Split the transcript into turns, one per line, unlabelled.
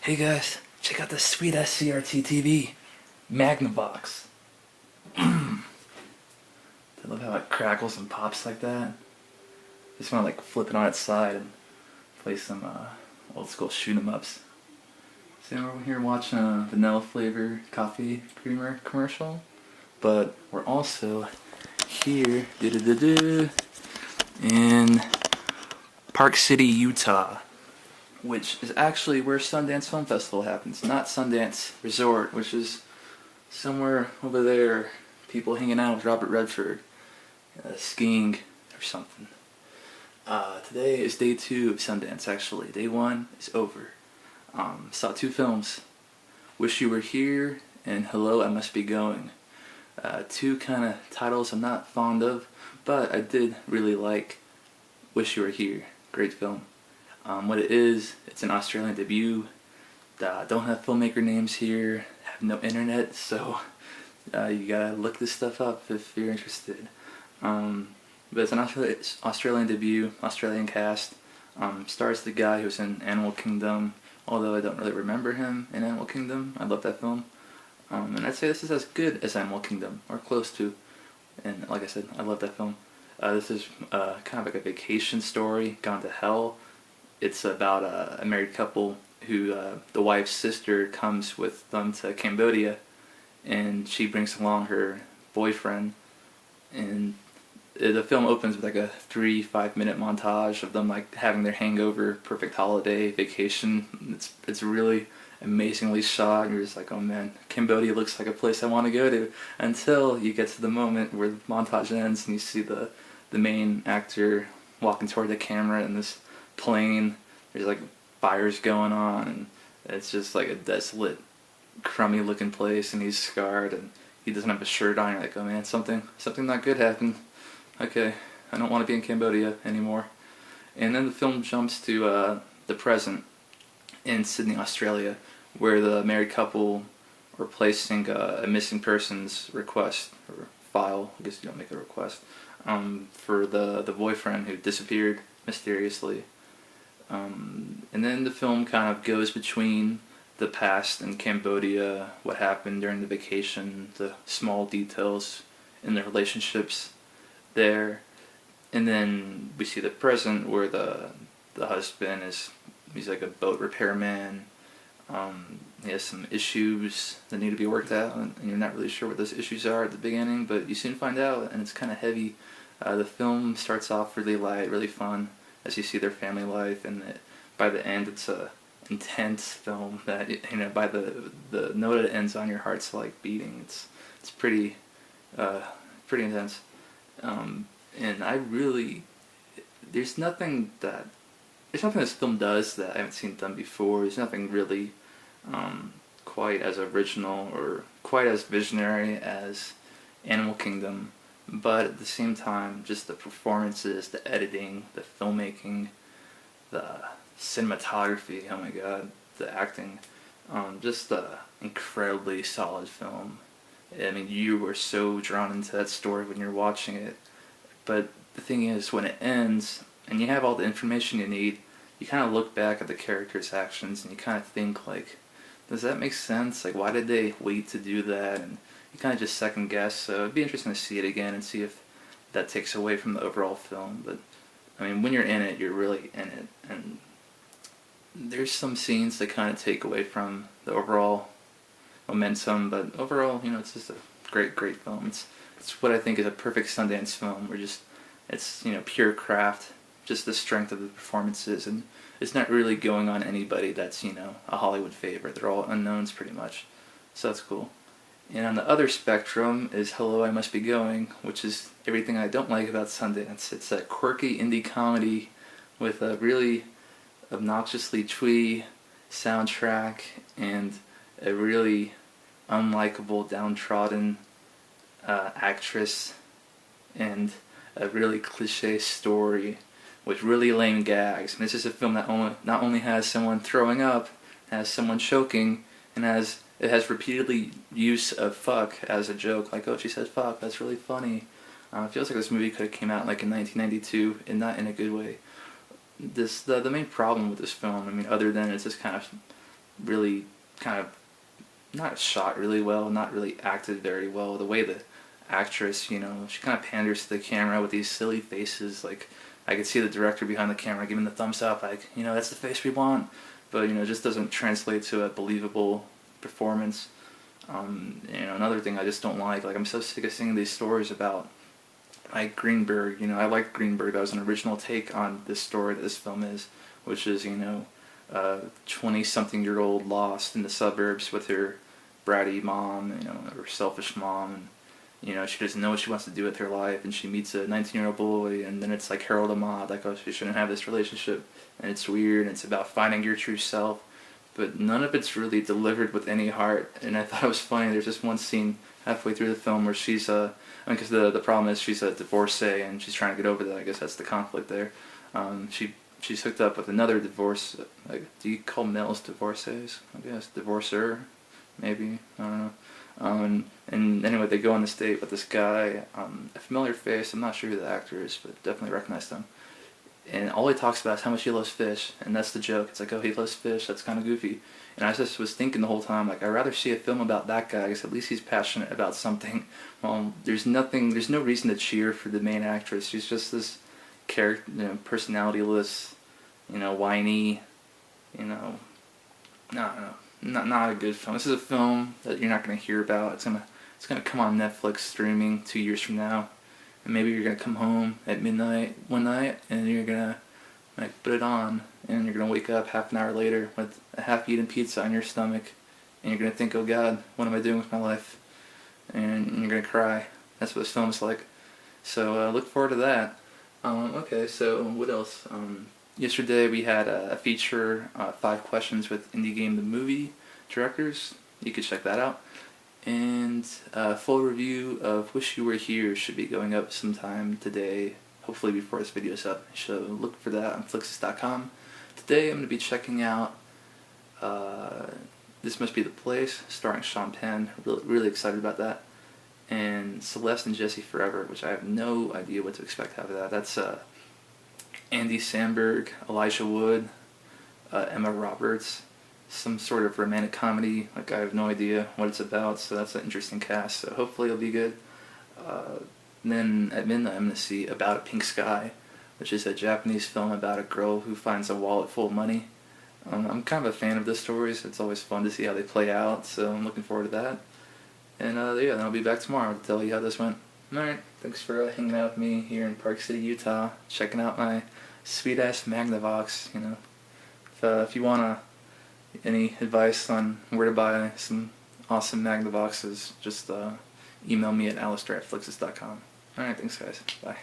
Hey guys, check out this sweet SCRT TV Magnavox. I love how it crackles and pops like that. Just want to like flip it on its side and play some old school shoot 'em ups. So we're here watching a vanilla flavor coffee creamer commercial, but we're also here in Park City, Utah, which is actually where Sundance Film Festival happens, not Sundance Resort, which is somewhere over there. People hanging out with Robert Redford, skiing or something. Today is day 2 of Sundance, actually. Day 1 is over. Saw 2 films, Wish You Were Here and Hello, I Must Be Going. 2 kind of titles I'm not fond of, but I did really like Wish You Were Here. Great film. What it is, it's an Australian debut. Don't have filmmaker names here, have no internet, so you gotta look this stuff up if you're interested. But it's an Australian debut, Australian cast. Stars the guy who was in Animal Kingdom, although I don't really remember him in Animal Kingdom. I love that film. And I'd say this is as good as Animal Kingdom, or close to. And like I said, I love that film. This is kind of like a vacation story, gone to hell. It's about a married couple who, the wife's sister comes with them to Cambodia, and she brings along her boyfriend, and the film opens with like a 3-5 minute montage of them like having their hangover, perfect holiday vacation. It's really amazingly shot, and you're just like, oh man, Cambodia looks like a place I want to go to, until you get to the moment where the montage ends and you see the main actor walking toward the camera in this plane. There's like fires going on, and it's just like a desolate, crummy looking place, and he's scarred and he doesn't have a shirt on. You're like, oh man, something not good happened. Okay, I don't want to be in Cambodia anymore. And then the film jumps to the present in Sydney, Australia, where the married couple are placing a missing persons request, or file, I guess you don't make a request, for the boyfriend who disappeared mysteriously. And then the film kind of goes between the past in Cambodia, what happened during the vacation, the small details in the relationships there, and then we see the present where the husband he's like a boat repairman. He has some issues that need to be worked out, and you're not really sure what those issues are at the beginning, but you soon find out, and it's kind of heavy. The film starts off really light, really fun, as you see their family life, and by the end it's a intense film that, by the note it ends on, your heart's like beating. It's pretty intense. And I really, there's nothing this film does that I haven't seen done before. There's nothing really quite as original or quite as visionary as Animal Kingdom, but at the same time, just the performances, the editing, the filmmaking, the cinematography, oh my god, the acting, just an incredibly solid film. I mean, you were so drawn into that story when you're watching it, but the thing is, when it ends, and you have all the information you need, you kind of look back at the characters' actions, and you kind of think, like, does that make sense? Like, why did they wait to do that? And you kind of just second guess, so it'd be interesting to see it again and see if that takes away from the overall film. But, I mean, when you're in it, you're really in it, and there's some scenes that kind of take away from the overall momentum, but overall, it's just a great film. It's what I think is a perfect Sundance film, where it's pure craft, just the strength of the performances, and it's not really going on anybody that's a Hollywood favorite. They're all unknowns pretty much, so that's cool. And on the other spectrum is Hello, I Must Be Going, which is everything I don't like about Sundance. It's a quirky indie comedy with a really obnoxiously twee soundtrack and a really unlikable, downtrodden actress, and a really cliche story with really lame gags. And this is a film that not only has someone throwing up, has someone choking, and it has repeatedly use of fuck as a joke. Like, oh, she said fuck, that's really funny. It feels like this movie could have came out like in 1992, and not in a good way. The main problem with this film, I mean, other than it's just kind of really kind of not shot really well, not really acted very well. The way the actress, you know, she kind of panders to the camera with these silly faces. Like, I could see the director behind the camera giving the thumbs up, like, you know, that's the face we want. But, you know, it just doesn't translate to a believable performance. You know, another thing I just don't like I'm so sick of seeing these stories about, like, Greenberg. You know, I like Greenberg. That was an original take on this story that this film is, which is, you know, 20-something-year-old lost in the suburbs with her bratty mom, you know, her selfish mom, and, you know, she doesn't know what she wants to do with her life, and she meets a 19-year-old boy, and then it's like Harold Ahmad, like, oh, she shouldn't have this relationship, and it's weird, and it's about finding your true self, but none of it's really delivered with any heart, and I thought it was funny. There's just one scene halfway through the film where she's, because the problem is she's a divorcee, and she's trying to get over that. I guess that's the conflict there. She's hooked up with another divorce. Like, do you call males divorcees? I guess divorcer, maybe. I don't know. And anyway, they go on this date with this guy, a familiar face. I'm not sure who the actor is, but definitely recognize him. And all he talks about is how much he loves fish, and that's the joke. It's like, oh, he loves fish. That's kind of goofy. And I just was thinking the whole time, like, I'd rather see a film about that guy, because at least he's passionate about something. There's no reason to cheer for the main actress. She's just this character, you know, personality-less, you know, whiny, you know, no, not a good film. This is a film that you're not gonna hear about. It's gonna come on Netflix streaming 2 years from now, and maybe you're gonna come home at midnight one night, and you're gonna, like, put it on, and you're gonna wake up half an hour later with a half-eaten pizza on your stomach, and you're gonna think, oh God, what am I doing with my life? And you're gonna cry. That's what this film is like. So look forward to that. Okay, so what else? Yesterday we had a feature, 5 questions with Indie Game the Movie directors. You could check that out. And a full review of Wish You Were Here should be going up sometime today, hopefully before this video is up. So look for that on Flixist.com. Today I'm going to be checking out This Must Be the Place, starring Sean Penn. Really excited about that. And Celeste and Jesse Forever, which I have no idea what to expect out of that. That's Andy Samberg, Elijah Wood, Emma Roberts, some sort of romantic comedy. Like, I have no idea what it's about, so that's an interesting cast. So hopefully it'll be good. Then at midnight I'm going to see About a Pink Sky, which is a Japanese film about a girl who finds a wallet full of money. I'm kind of a fan of the stories. It's always fun to see how they play out, so I'm looking forward to that. And yeah, then I'll be back tomorrow to tell you how this went. Alright, thanks for hanging out with me here in Park City, Utah, checking out my sweet-ass Magnavox, you know. If you want any advice on where to buy some awesome Magnavoxes, just email me at Allistair@flixist.com. Alright, thanks guys. Bye.